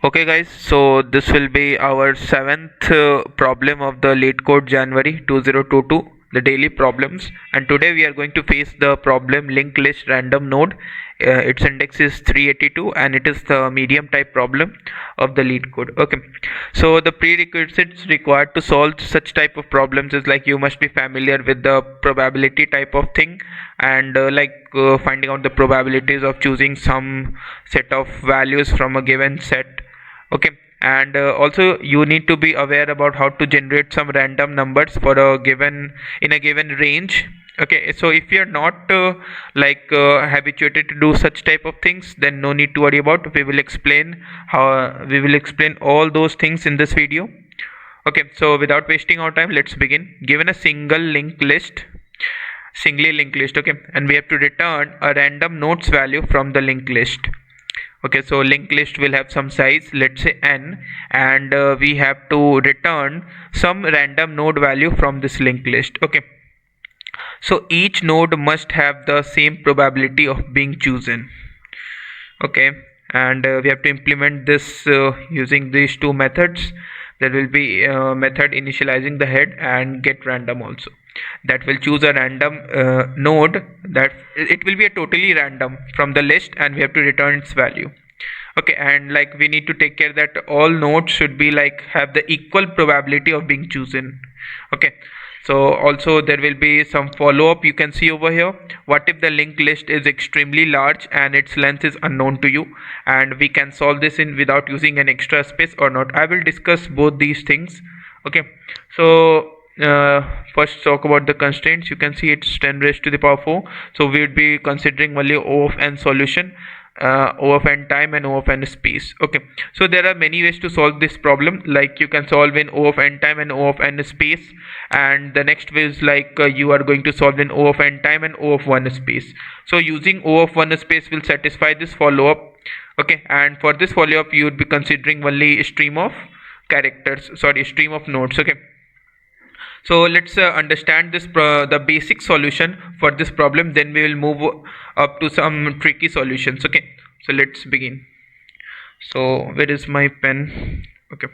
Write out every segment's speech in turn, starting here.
Okay guys, so this will be our seventh problem of the LeetCode January 2022, the daily problems, and today we are going to face the problem linked list random node. Its index is 382 and it is the medium type problem of the LeetCode. Okay, so the prerequisites required to solve such type of problems is like you must be familiar with the probability type of thing, and finding out the probabilities of choosing some set of values from a given set. Okay, and also you need to be aware about how to generate some random numbers for a given in a given range. Okay, so if you're not habituated to do such type of things, then no need to worry about. We will explain all those things in this video. Okay, so without wasting our time, let's begin. Given a singly linked list, okay, and we have to return a random nodes value from the linked list. Okay, so linked list will have some size, let's say n, and we have to return some random node value from this linked list. Okay, so each node must have the same probability of being chosen. Okay, and we have to implement this using these two methods. There will be a method initializing the head and get random also, that will choose a random node, that it will be a totally random from the list, and we have to return its value. Okay, and like we need to take care that all nodes should be like have the equal probability of being chosen. Okay, so also there will be some follow-up you can see over here. What if the linked list is extremely large and its length is unknown to you, and we can solve this in without using an extra space or not? I will discuss both these things. Okay, so first talk about the constraints. You can see it's 10 raised to the power 4, so we would be considering only O of n solution, O of n time and O of n space. Okay, so there are many ways to solve this problem. Like you can solve in O of n time and O of n space, and the next way is you are going to solve in O of n time and O of 1 space. So using O of 1 space will satisfy this follow-up. Okay, and for this follow-up you would be considering only a stream of stream of nodes. Okay, so let's understand this the basic solution for this problem, then we will move up to some tricky solutions. Okay, so let's begin. So where is my pen? Okay,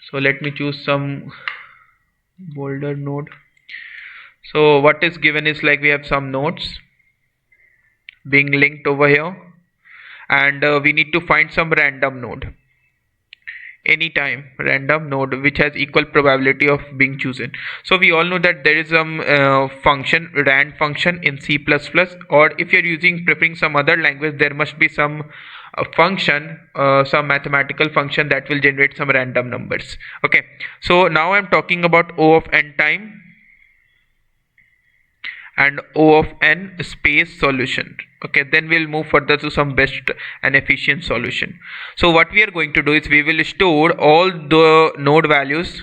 so let me choose some bolder node. So what is given is like we have some nodes being linked over here, and we need to find some random node, anytime random node which has equal probability of being chosen. So we all know that there is some function, rand function in C++, or if you're preferring some other language, there must be some function, some mathematical function that will generate some random numbers. Okay, so now I'm talking about O of n time and O of n space solution. Okay, then we'll move further to some best and efficient solution. So what we are going to do is we will store all the node values,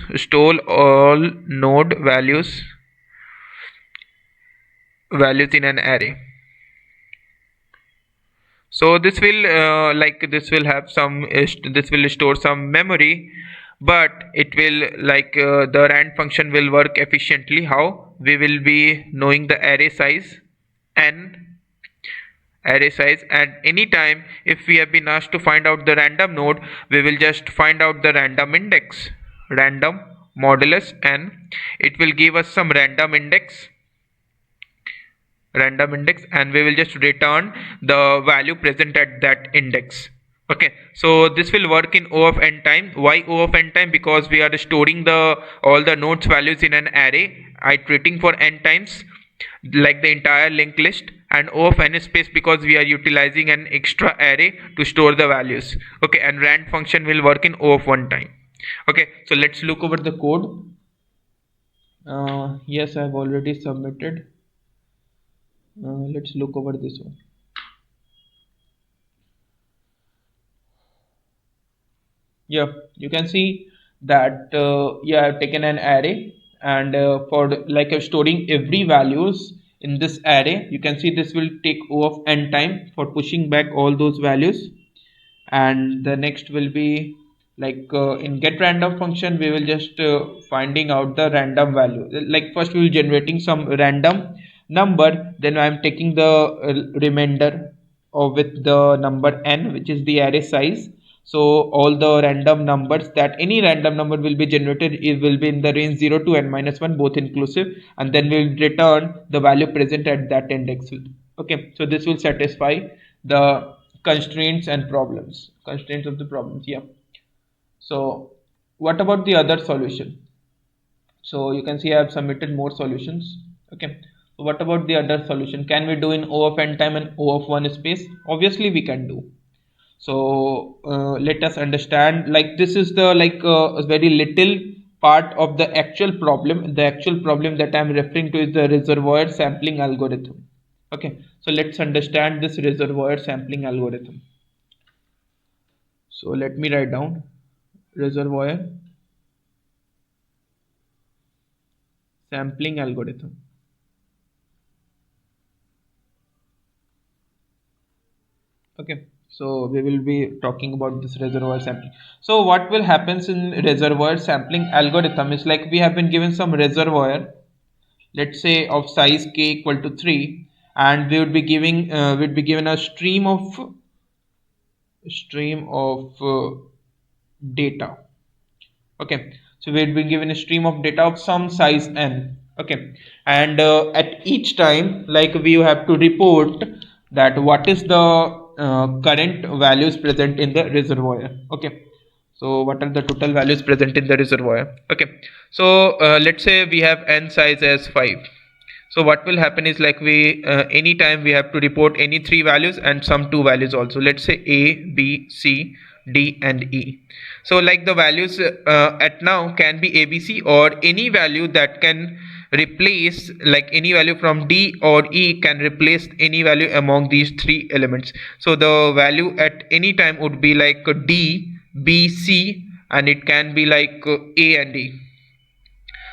in an array. So this will this will store some memory, but it will the rand function will work efficiently. How? We will be knowing the array size and anytime if we have been asked to find out the random node, we will just find out the random index, random modulus n. It will give us some random index, and we will just return the value present at that index. Okay, so this will work in O of n time. Why O of n time? Because we are storing all the nodes values in an array, iterating for n times, like the entire linked list. And O of n space because we are utilizing an extra array to store the values. Okay, and rand function will work in O of 1 time. Okay, so let's look over the code. Yes, I have already submitted. Let's look over this one. Yeah, you can see that I have taken an array, and for storing every values in this array, you can see this will take O of n time for pushing back all those values. And the next will be in get random function, we will just finding out the random value. Like first we will generating some random number, then I am taking the remainder with the number n, which is the array size. So all the random numbers, that any random number will be generated, it will be in the range 0 to n minus 1 both inclusive, and then we'll return the value present at that index. Okay, so this will satisfy the constraints and problems, constraints of the problems. Yeah. So what about the other solution? So you can see I have submitted more solutions. Okay, so what about the other solution? Can we do in O of n time and O of 1 space? Obviously we can do. So let us understand, like this is the a very little part of the actual problem. The actual problem that I am referring to is the reservoir sampling algorithm. Okay, so let's understand this reservoir sampling algorithm. So let me write down reservoir sampling algorithm. Okay, so we will be talking about this reservoir sampling. So what will happens in reservoir sampling algorithm is, like, we have been given some reservoir, let's say of size k equal to 3, and we would be giving would be given a stream of data. Okay, so we'd be given a stream of data of some size n. Okay, and at each time, like, we have to report that what is the current values present in the reservoir. Okay, so what are the total values present in the reservoir. Okay, so let's say we have n size as 5. So what will happen is, like, we anytime we have to report any three values and some two values also. Let's say a, b, c, d and e. So like the values at now can be abc, or any value that can replace, like any value from d or e can replace any value among these three elements. So the value at any time would be like d, b, c, and it can be like a and e.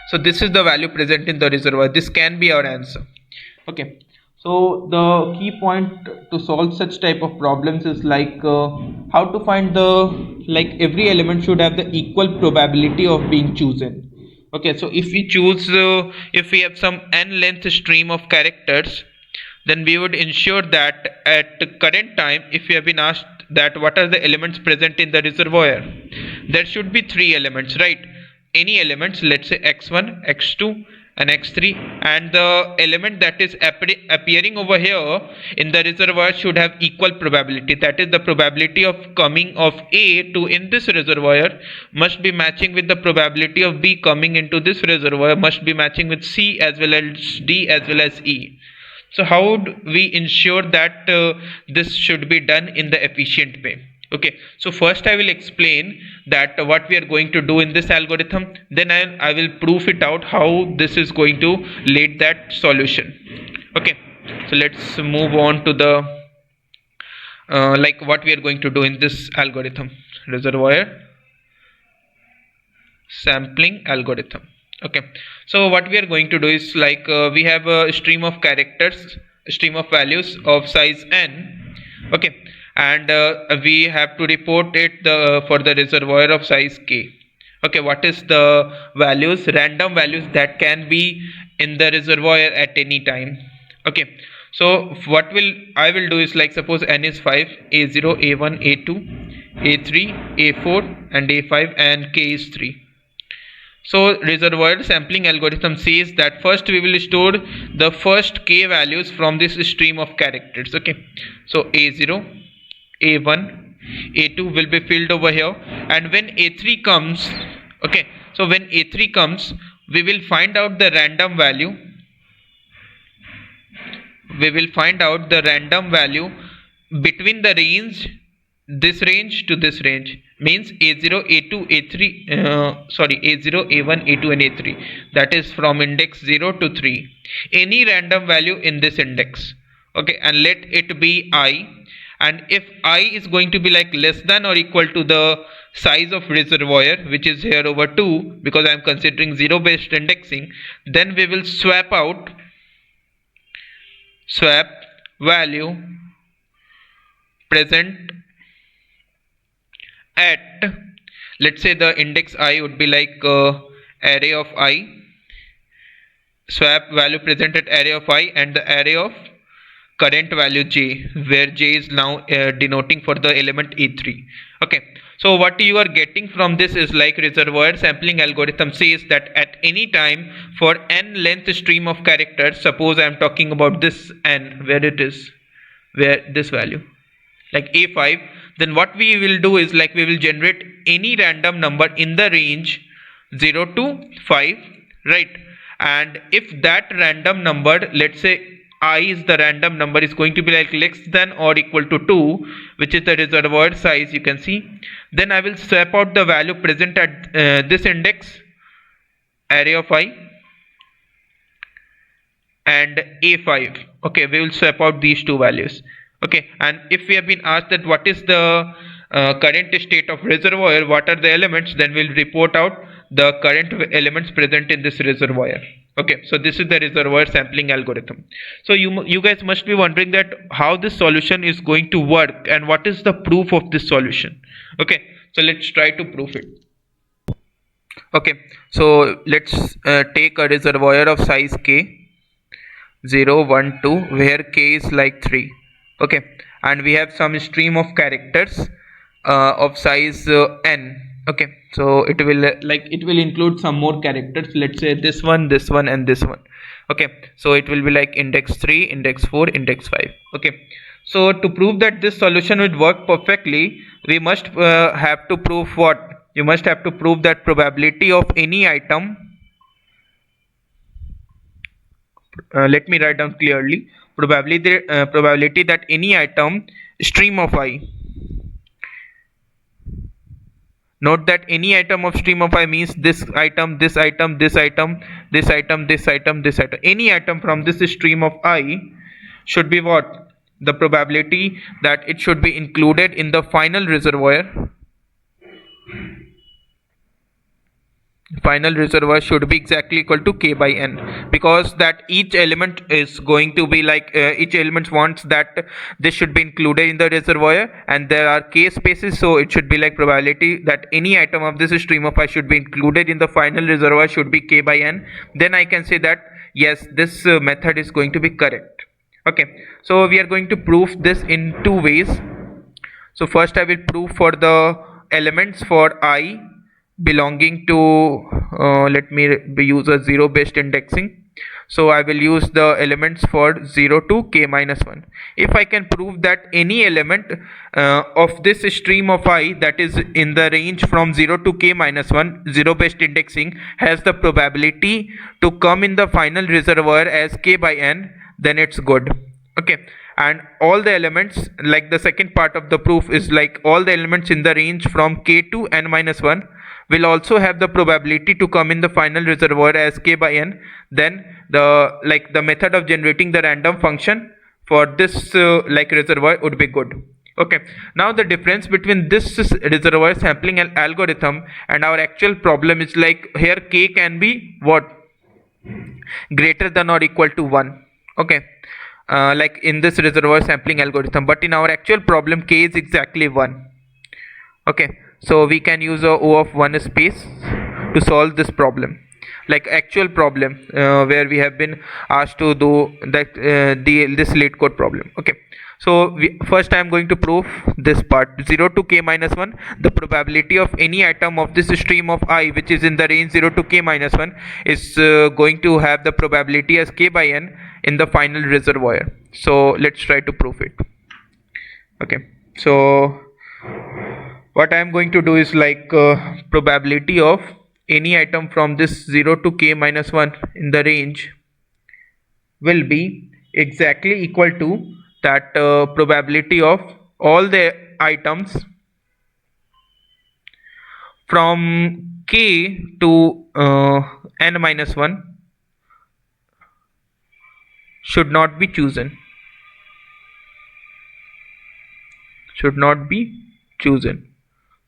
So this is the value present in the reservoir. This can be our answer. Okay, so the key point to solve such type of problems is, like, how to find the, like, every element should have the equal probability of being chosen. Okay, so if we choose if we have some n length stream of characters, then we would ensure that at current time, if we have been asked that what are the elements present in the reservoir, there should be three elements, right? Any elements, let's say x1, x2 and x3, and the element that is appearing over here in the reservoir should have equal probability. That is, the probability of coming of a to in this reservoir must be matching with the probability of b coming into this reservoir, must be matching with c as well as d as well as e. So how would we ensure that this should be done in the efficient way? Okay, so first I will explain that what we are going to do in this algorithm, then I will prove it out how this is going to lead that solution. Okay, so let's move on to the like what we are going to do in this algorithm, reservoir sampling algorithm. Okay, so what we are going to do is, like, we have a stream of characters, a stream of values of size n. Okay, and we have to report it for the reservoir of size k. Okay, what is the values, random values that can be in the reservoir at any time. Okay, so what I will do is, like, suppose n is 5, a0, a1, a2, a3, a4 and a5, and k is 3. So reservoir sampling algorithm says that first we will store the first k values from this stream of characters. Okay, so a0, a1, a2 will be filled over here, and when a3 comes, okay, so when a3 comes, we will find out the random value. We will find out the random value between the range, this range to this range, means a0, a2, a3, sorry, a0, a1, a2 and a3, that is from index 0 to 3, any random value in this index. Okay, and let it be I, and if I is going to be like less than or equal to the size of reservoir, which is here over 2, because I am considering 0 based indexing, then we will swap value present at, let's say the index I would be like array of I, swap value present at array of I and the array of current value j, where j is now denoting for the element a3. Okay, so what you are getting from this is like reservoir sampling algorithm says that at any time for n length stream of characters, suppose I am talking about this n, where it is, where this value like a5, then what we will do is like we will generate any random number in the range 0 to 5, right? And if that random number, let's say I is the random number, is going to be like less than or equal to 2, which is the reservoir size, you can see, then I will swap out the value present at this index array of I and a5. Okay, we will swap out these two values. Okay, and if we have been asked that what is the current state of reservoir, what are the elements, then we'll report out the current elements present in this reservoir. Okay, so this is the reservoir sampling algorithm. So you guys must be wondering that how this solution is going to work and what is the proof of this solution. Okay, so let's try to prove it. Okay, so let's take a reservoir of size k, 0, 1, 2, where k is like 3. Okay, and we have some stream of characters of size n. Okay, so it will include some more characters, let's say this one and this one. Okay, so it will be like index 3, index 4, index 5. Okay, so to prove that this solution would work perfectly, we must have to prove what? You must have to prove that probability of any item, let me write down clearly, probability that any item stream of I, note that any item of stream of I means this item, this item, this item, this item, this item, this item, any item from this stream of I should be what? The probability that it should be included in the final reservoir. Final reservoir should be exactly equal to k by n, because that each element is going to be like each element wants that this should be included in the reservoir, and there are k spaces, so it should be like probability that any item of this stream of I should be included in the final reservoir should be k by n. Then I can say that yes, this method is going to be correct. Okay, so we are going to prove this in two ways. So first I will prove for the elements for I belonging to let me use a 0 based indexing. So I will use the elements for 0 to k minus 1. If I can prove that any element of this stream of I that is in the range from 0 to k minus 1, 0 based indexing, has the probability to come in the final reservoir as k by n, then it's good. Okay, and all the elements, like the second part of the proof is like all the elements in the range from k to n minus 1 will also have the probability to come in the final reservoir as k by n, then the method of generating the random function for this reservoir would be good. Okay, now the difference between this reservoir sampling algorithm and our actual problem is like here k can be what? Greater than or equal to 1. Okay, like in this reservoir sampling algorithm, but in our actual problem k is exactly 1. Okay, so we can use a O of 1 space to solve this problem, like actual problem where we have been asked to do that this LeetCode problem. Okay, so first I am going to prove this part, 0 to k minus 1, the probability of any item of this stream of I which is in the range 0 to k minus 1 is going to have the probability as k by n in the final reservoir. So let's try to prove it. Okay, so what I am going to do is like probability of any item from this 0 to k minus 1 in the range will be exactly equal to that probability of all the items from k to n minus 1 should not be chosen.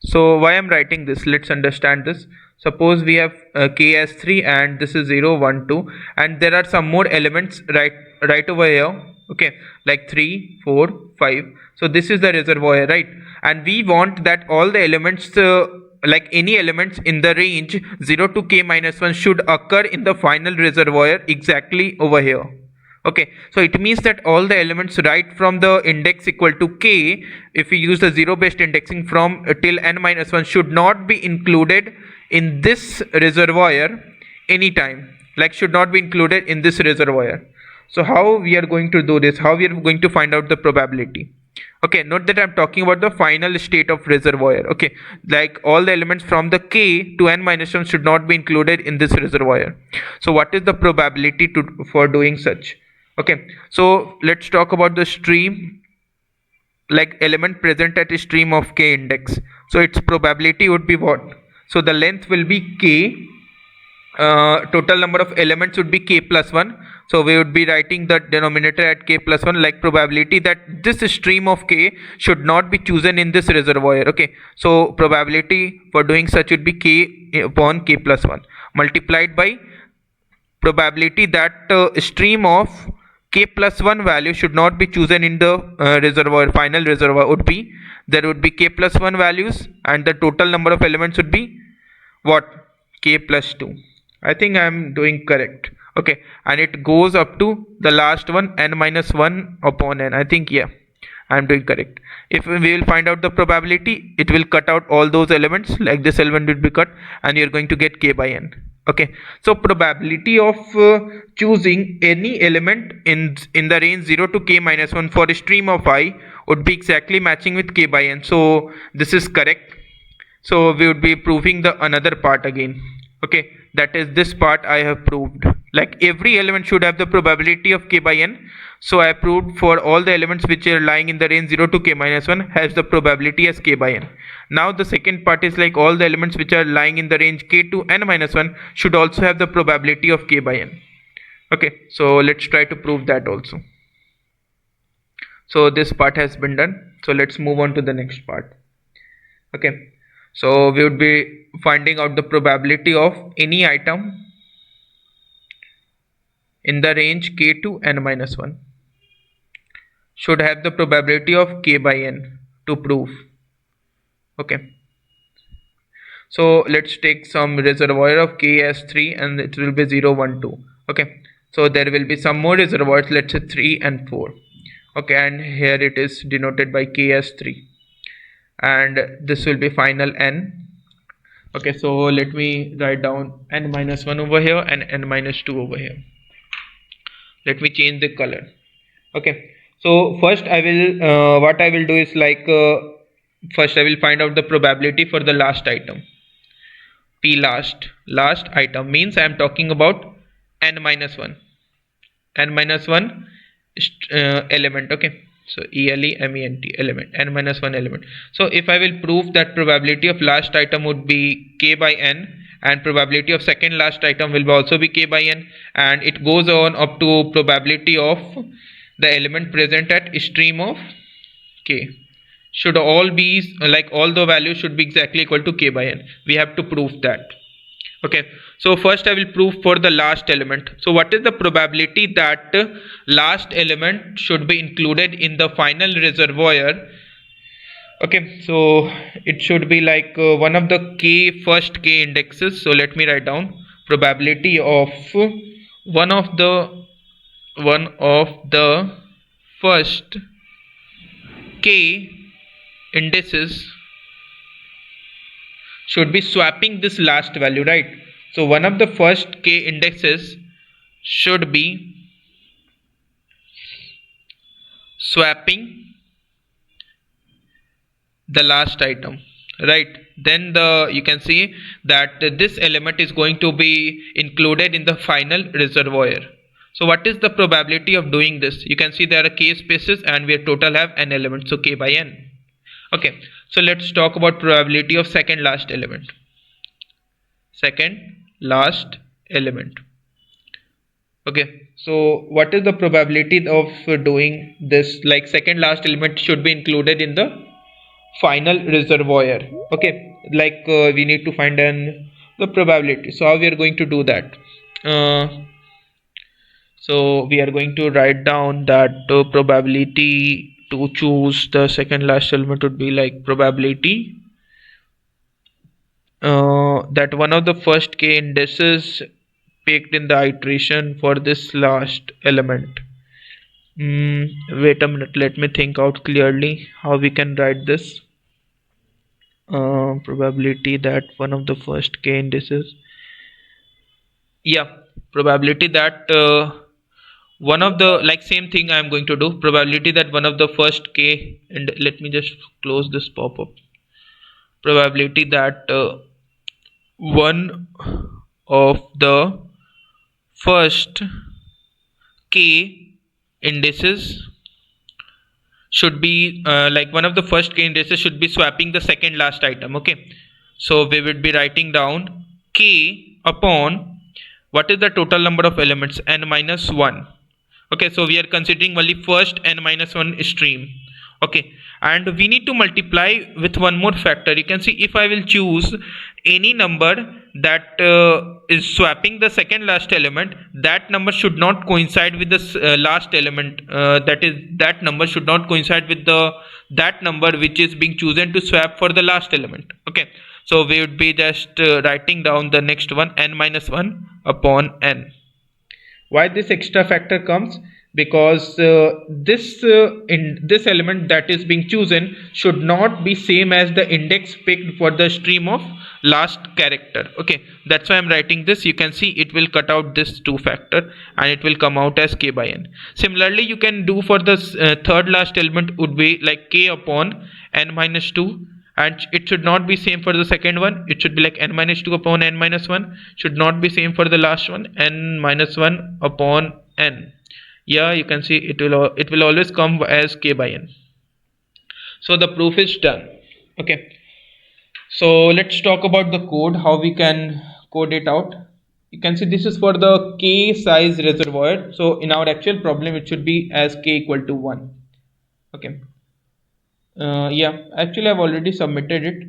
So why I'm writing this, let's understand this. Suppose we have k as 3 and this is 0, 1, 2, and there are some more elements right over here. Okay, like 3, 4, 5. So this is the reservoir, right? And we want that all the elements like any elements in the range 0 to k minus 1 should occur in the final reservoir exactly over here. Okay, so it means that all the elements right from the index equal to k, if we use the zero based indexing from till n minus 1, should not be included in this reservoir anytime, like should not be included in this reservoir. So how we are going to do this, how we are going to find out the probability? Okay, note that I'm talking about the final state of reservoir. Okay, like all the elements from the k to n minus 1 should not be included in this reservoir. So what is the probability for doing such? Okay, so let's talk about the stream, like element present at a stream of k index. So its probability would be what? So the length will be k, total number of elements would be k plus 1. So we would be writing the denominator at k plus 1, like probability that this stream of k should not be chosen in this reservoir. Okay, so probability for doing such would be k upon k plus 1 multiplied by probability that stream of k plus 1 value should not be chosen in the reservoir, final reservoir would be, there would be k plus 1 values and the total number of elements would be what? K plus 2. I think I am doing correct. Okay, and it goes up to the last one, n minus 1 upon n. I think, yeah, I am doing correct. If we will find out the probability, it will cut out all those elements, like this element will be cut and you are going to get k by n. Okay, so probability of choosing any element in the range 0 to k minus 1 for a stream of I would be exactly matching with k by n. So this is correct. So we would be proving the another part again. Okay, that is this part I have proved, like every element should have the probability of k by n. So I proved for all the elements which are lying in the range 0 to k minus 1 has the probability as k by n. Now the second part is like all the elements which are lying in the range k to n minus 1 should also have the probability of k by n. Okay, so let's try to prove that also. So this part has been done, so let's move on to the next part. Okay, so we would be finding out the probability of any item in the range k to n minus 1 should have the probability of k by n to prove. Okay, so let's take some reservoir of k as 3 and it will be 0 1 2. Okay, so there will be some more reservoirs, let's say 3 and 4. Okay, and here it is denoted by k as 3 and this will be final n. Okay, so let me write down n minus 1 over here and n minus 2 over here. Let me change the color. Okay, so first I will what I will do is like first I will find out the probability for the last item. T last item means I am talking about n minus 1 element. Okay, so element element, n minus 1 element. So if I will prove that probability of last item would be k by n and probability of second last item will also be k by n, and it goes on up to probability of the element present at stream of k should all be like all the values should be exactly equal to k by n. We have to prove that. Okay, so first I will prove for the last element. So what is the probability that last element should be included in the final reservoir? Okay, so it should be like one of the first k indexes. So let me write down probability of one of the first k indices should be swapping this last value, right? So one of the first k indexes should be swapping the last item, right? Then you can see that this element is going to be included in the final reservoir. So what is the probability of doing this? You can see there are k spaces and we total have n elements, so k by n. Okay, so let's talk about probability of second last element. Okay, so what is the probability of doing this? Like second last element should be included in the final reservoir. Okay, like we need to find the probability. So how we are going to do that? So we are going to write down that probability to choose the second last element would be like probability that one of the first k indices picked in the iteration for this last element Wait a minute, let me think out clearly how we can write this. Probability that one of the first k indices. Yeah, probability that one of the, like, same thing I'm going to do. Probability that one of the first k, and let me just close this pop-up. Probability that one of the first k indices should be like one of the first k indices should be swapping the second last item. Okay, so we would be writing down k upon what is the total number of elements, n minus 1. Okay, so we are considering only first n minus 1 stream. Okay, and we need to multiply with one more factor. You can see if I will choose any number that is swapping the second last element, that number should not coincide with the last element, that is, that number should not coincide with the that number which is being chosen to swap for the last element. Okay, so we would be just writing down the next one, n minus 1 upon n. Why this extra factor comes? Because this element that is being chosen should not be same as the index picked for the stream of last character. Okay, that's why I'm writing this. You can see it will cut out this 2 factor and it will come out as k by n. Similarly, you can do for the third last element would be like k upon n minus 2, and it should not be same for the second one. It should be like n minus 2 upon n minus 1, should not be same for the last one, n minus 1 upon n. Yeah, you can see it will always come as k by n. So the proof is done. Okay, so let's talk about the code, how we can code it out. You can see this is for the k size reservoir. So in our actual problem it should be as k equal to 1. Okay, yeah, actually I've already submitted it.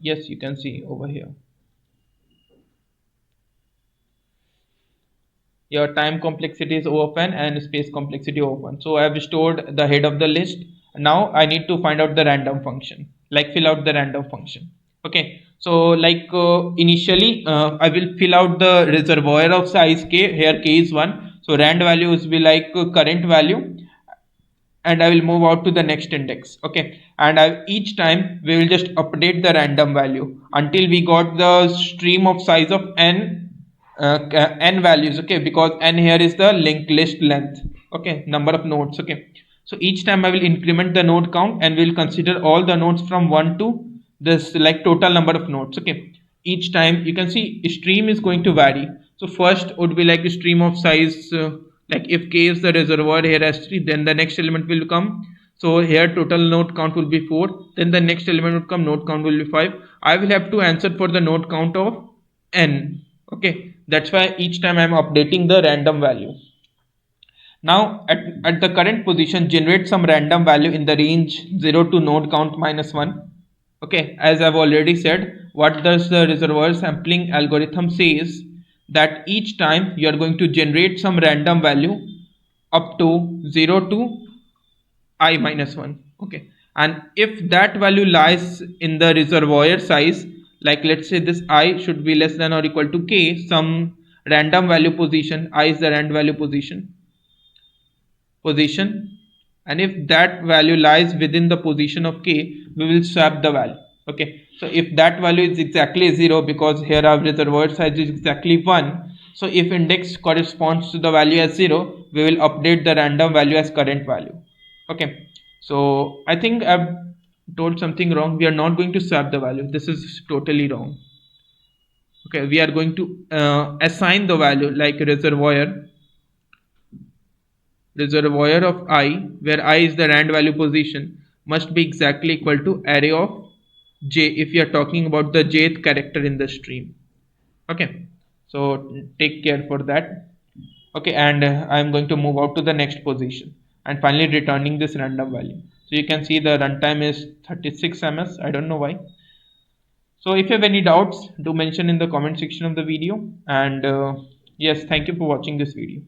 Yes, you can see over here. Your time complexity is O of n and space complexity O of 1. So I have stored the head of the list. Now I need to find out the random function, like fill out the random function. Okay, so like initially I will fill out the reservoir of size k. Here k is 1, so rand value will be like current value, and I will move out to the next index. Okay, and each time we will just update the random value until we got the stream of size of n n values. Okay, because n here is the linked list length. Okay, number of nodes. Okay, so each time I will increment the node count and we'll consider all the nodes from 1 to this like total number of nodes. Okay, each time you can see stream is going to vary. So first would be like a stream of size like if k is the reservoir here as 3, then the next element will come. So here total node count will be 4, then the next element would come, node count will be 5. I will have to answer for the node count of n. Okay, that's why each time I am updating the random value. Now at the current position, generate some random value in the range 0 to node count minus 1. Okay, as I've already said, what does the reservoir sampling algorithm says that each time you are going to generate some random value up to 0 to I minus 1. Okay, and if that value lies in the reservoir size, like let's say this I should be less than or equal to k, some random value position, I is the random value position, and if that value lies within the position of k, we will swap the value. Okay, so if that value is exactly 0, because here our reservoir size is exactly 1, so if index corresponds to the value as 0, we will update the random value as current value. Okay, so I think I've told something wrong. We are not going to swap the value. This is totally wrong. Okay, we are going to assign the value like reservoir of I, where I is the rand value position, must be exactly equal to array of j if you are talking about the jth character in the stream. Okay, so take care for that. Okay, and I am going to move out to the next position and finally returning this random value. So you can see the runtime is 36 ms. I don't know why. So if you have any doubts, do mention in the comment section of the video. And yes, thank you for watching this video.